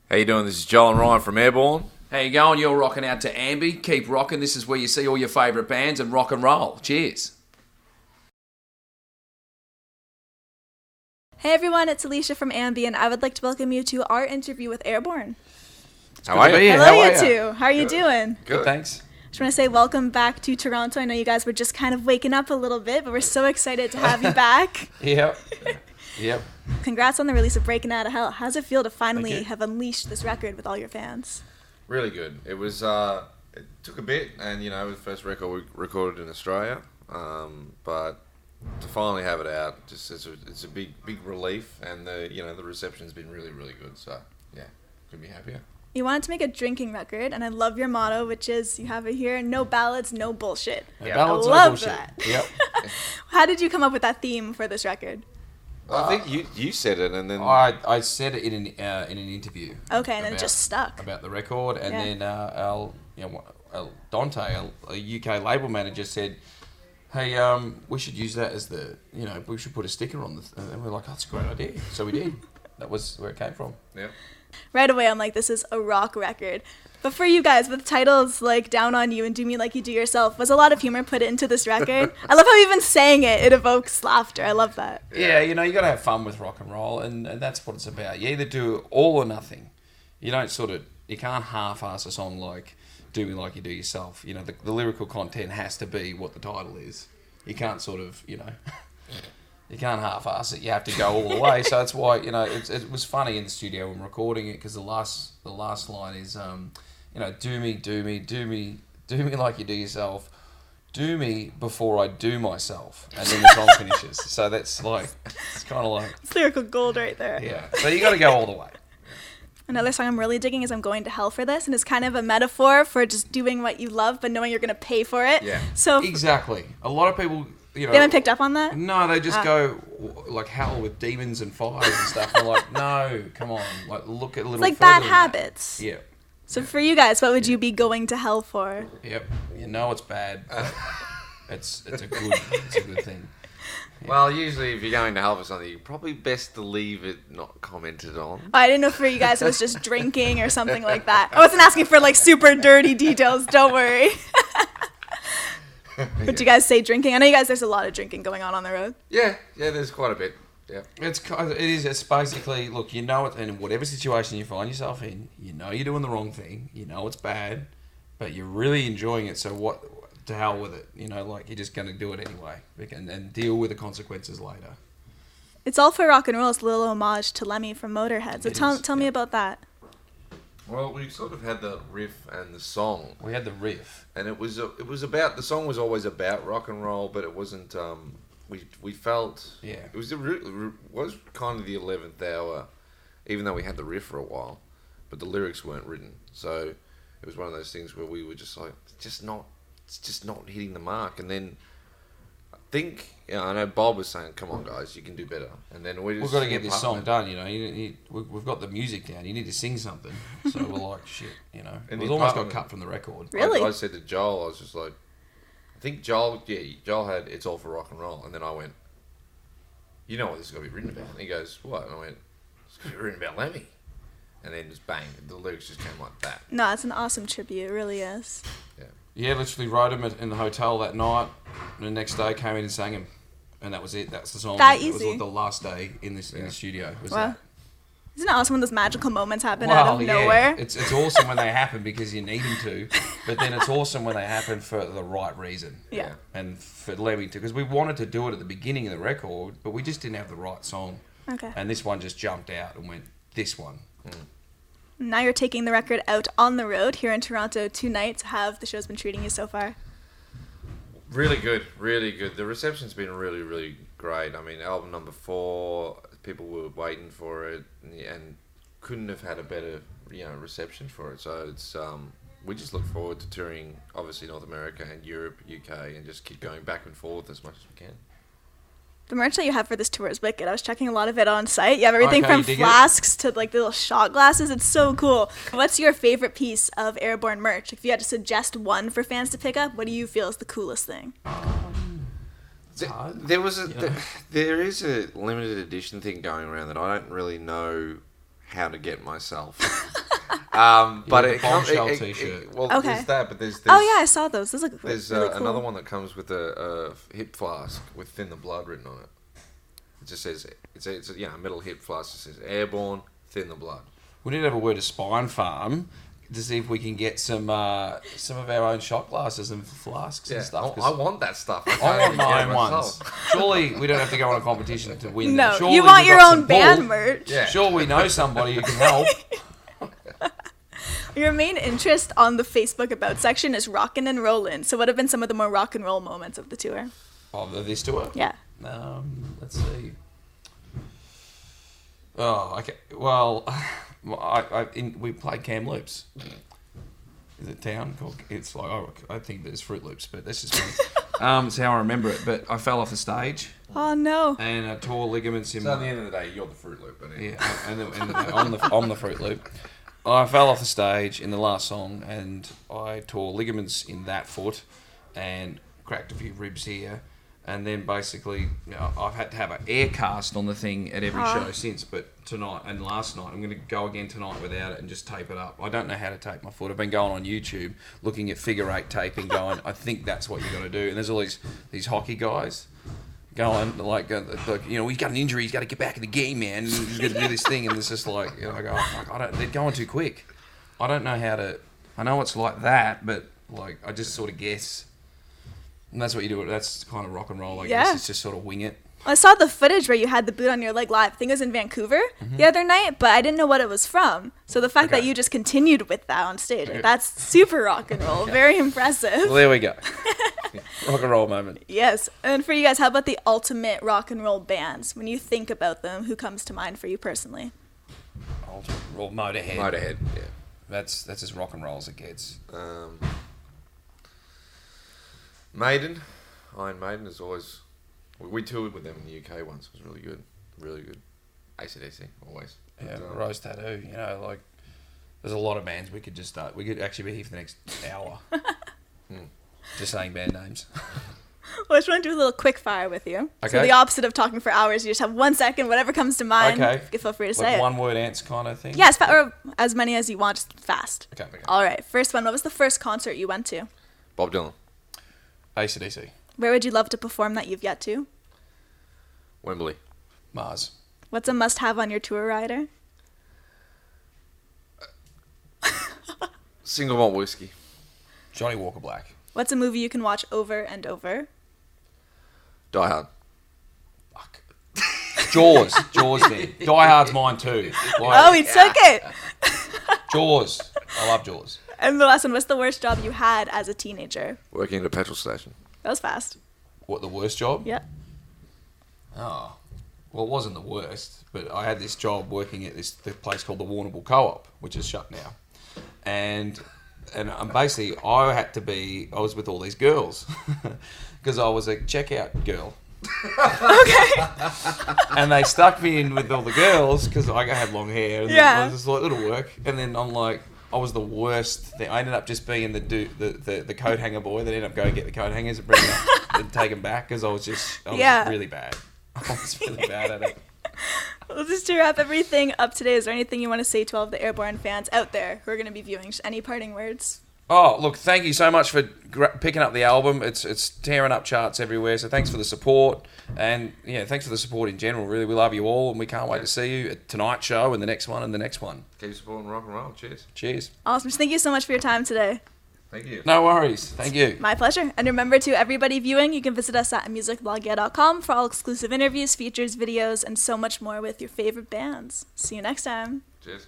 How you doing? This is Joel and Ryan from Airbourne. How you going? You're rocking out to AMBY. Keep rocking. This is where you see all your favourite bands and rock and roll. Cheers. Hey everyone, it's Alicia from AMBY, and I would like to welcome you to our interview with Airbourne. How are you? Hello, you two. How are you doing? Good, thanks. Just want to say welcome back to Toronto. I know you guys were just kind of waking up a little bit, but we're so excited to have you back. Yep. Congrats on the release of Breaking Out of Hell. How does it feel to finally have unleashed this record with all your fans? Really good. It was. It took a bit, and it was the first record we recorded in Australia. But to finally have it out, it's a big relief, and the reception's been really good. So yeah, couldn't be happier. You wanted to make a drinking record, and I love your motto, which is, you have it here, no ballads, no bullshit. Yeah. I love that. Yep. How did you come up with that theme for this record? I think you said it, and then I said it in an interview. Okay, and then it just stuck. About the record, and then Dante, a UK label manager, said, "Hey, we should use that as we should put a sticker on the." And we're like, "Oh, that's a great idea." So we did. That was where it came from. Yeah. Right away, I'm like, this is a rock record. But for you guys, with titles like Down on You and Do Me Like You Do Yourself, was a lot of humor put into this record? I love how even saying it evokes laughter. I love that. Yeah, you got to have fun with rock and roll, and that's what it's about. You either do all or nothing. You don't you can't half-ass a song like Do Me Like You Do Yourself. The lyrical content has to be what the title is. You can't you can't half-ass it. You have to go all the way. So that's why, it was funny in the studio when recording it, because the last line is, do me like you do yourself. Do me before I do myself. And then the song finishes. So that's it's kind of like... It's lyrical gold right there. Yeah. So you got to go all the way. Another song I'm really digging is I'm Going to Hell for This, and it's kind of a metaphor for just doing what you love, but knowing you're going to pay for it. Yeah. So Exactly. A lot of people... They haven't picked up on that? No, they just go like hell with demons and fires and stuff. I'm like, no, come on. Look at a little. It's like further bad than habits. That. Yeah. So for you guys, what would you be going to hell for? Yep. It's bad. It's a good thing. Yeah. Well, usually if you're going to hell for something, you're probably best to leave it not commented on. I didn't know for you guys it was just drinking or something like that. I wasn't asking for super dirty details. Don't worry. Would you guys say drinking? I know you guys, there's a lot of drinking going on the road. Yeah, there's quite a bit. Yeah. It's basically, look, it, and whatever situation you find yourself in, you're doing the wrong thing, it's bad, but you're really enjoying it, so what, to hell with it, you're just going to do it anyway, and deal with the consequences later. It's all for rock and roll. It's a little homage to Lemmy from Motorhead, so tell me about that. Well, we sort of had the riff and the song. We had the riff, and it was about, the song was always about rock and roll, but it wasn't. We felt it was kind of the 11th hour, even though we had the riff for a while, but the lyrics weren't written. So it was one of those things where we were just like, it's just not hitting the mark. And then I think, I know Bob was saying, "Come on, guys, you can do better." And then we've got to get this song done. We've got the music down. You need to sing something. So we're like, shit. It was almost got cut from the record. Really? I said to Joel, I was just like, I think Joel had "It's All for Rock and Roll," and then I went, "You know what this is going to be written about?" And he goes, "What?" And I went, "It's going to be written about Lemmy." And then just bang, the lyrics just came like that. No, it's an awesome tribute. It really is. Yeah, literally wrote him in the hotel that night, and the next day came in and sang him, and that was it. That's the song. That It easy. was the last day in the studio. Wow. Isn't it awesome when those magical moments happen out of nowhere? It's awesome when they happen because you need them to, but then it's awesome when they happen for the right reason. Yeah. And for Lemmy too, because we wanted to do it at the beginning of the record, but we just didn't have the right song. Okay. And this one just jumped out and went, this one. Now you're taking the record out on the road here in Toronto 2 nights. How have the shows been treating you so far? Really good, really good. The reception's been really, really great. I mean, album number 4, people were waiting for it and couldn't have had a better, reception for it. So it's we just look forward to touring, obviously North America and Europe, UK, and just keep going back and forth as much as we can. The merch that you have for this tour is wicked. I was checking a lot of it on site. You have everything Okay, from flasks to the little shot glasses. It's so cool. What's your favorite piece of Airbourne merch? If you had to suggest one for fans to pick up, what do you feel is the coolest thing? There is a limited edition thing going around that I don't really know how to get myself. But it comes. Well, okay. there's that, but there's oh yeah, I saw those. Those look there's really cool. another one that comes with a hip flask with Thin the Blood written on it. It just says it's a metal hip flask. It says Airbourne, Thin the Blood. We need to have a word to Spine Farm to see if we can get some of our own shot glasses and flasks and stuff. I want that stuff. I want my own ones. Surely we don't have to go on a competition to win. No, Surely you want your own band merch. Yeah. Sure, we know somebody who can help. Your main interest on the Facebook About section is rockin' and rollin'. So what have been some of the more rock and roll moments of the tour? Of this tour? Yeah. Let's see. Oh, okay. Well, we played Kamloops. Is it town called? It's like I think there's Fruit Loops, but that's just me. That's how I remember it. But I fell off the stage. Oh no! And I tore ligaments in. So at the end of the day, you're the Fruit Loop, but yeah, and I'm the Fruit Loop. I fell off the stage in the last song, and I tore ligaments in that foot, and cracked a few ribs here. And then basically, I've had to have an air cast on the thing at every show since. But tonight and last night, I'm going to go again tonight without it and just tape it up. I don't know how to tape my foot. I've been going on YouTube, looking at figure eight taping, going, I think that's what you got to do. And there's all these hockey guys going like he's got an injury, he's got to get back in the game, man. He's got to do this thing, and it's just like, I go, oh, fuck, they're going too quick. I don't know how to. I know it's like that, but like I just sort of guess. And that's what you do. That's kind of rock and roll, I guess. It's just sort of wing it. I saw the footage where you had the boot on your leg live. I think it was in Vancouver the other night, but I didn't know what it was from. So the fact that you just continued with that on stage, that's super rock and roll. Very impressive. Well, there we go. Rock and roll moment. Yes. And for you guys, how about the ultimate rock and roll bands? When you think about them, who comes to mind for you personally? Ultimate roll, Motorhead. Motorhead, yeah. That's as rock and roll as it gets. Maiden, Iron Maiden is always. We toured with them in the UK once. It was really good, really good. AC/DC always. Yeah, Rose Tattoo. Like there's a lot of bands we could just start. We could actually be here for the next hour, just saying band names. Well, I just want to do a little quick fire with you. Okay. So the opposite of talking for hours, you just have 1 second, whatever comes to mind. Okay. Feel free to say it. One word answer kind of thing. Yes, or as many as you want, just fast. Okay. All right. First one. What was the first concert you went to? Bob Dylan. AC/DC. Where would you love to perform that you've yet to? Wembley. Mars. What's a must-have on your tour rider? Single malt whiskey. Johnny Walker Black. What's a movie you can watch over and over? Die Hard. Fuck. Jaws, man. Die Hard's mine too. He took it. Jaws. I love Jaws. And the last one, what's the worst job you had as a teenager? Working at a petrol station. That was fast. What, the worst job? Yeah. Oh. Well, it wasn't the worst, but I had this job working at the place called the Warrnambool Co-op, which is shut now. And basically, I was with all these girls because I was a checkout girl. Okay. And they stuck me in with all the girls because I had long hair. And it was just like, it'll work. And then I'm like, I was the worst thing. I ended up just being the coat hanger boy that ended up going to get the coat hangers and bring them up and take them back because I was really bad. I was really bad at it. Well, just to wrap everything up today, is there anything you want to say to all of the Airbourne fans out there who are going to be viewing? Just any parting words? Oh, look, thank you so much for picking up the album. It's tearing up charts everywhere, so thanks for the support. And, thanks for the support in general, really. We love you all, and we can't wait to see you at tonight's show and the next one and the next one. Keep supporting rock and roll. Cheers. Cheers. Awesome. Thank you so much for your time today. Thank you. No worries. Thank you. My pleasure. And remember, to everybody viewing, you can visit us at musicblogya.com for all exclusive interviews, features, videos, and so much more with your favorite bands. See you next time. Cheers.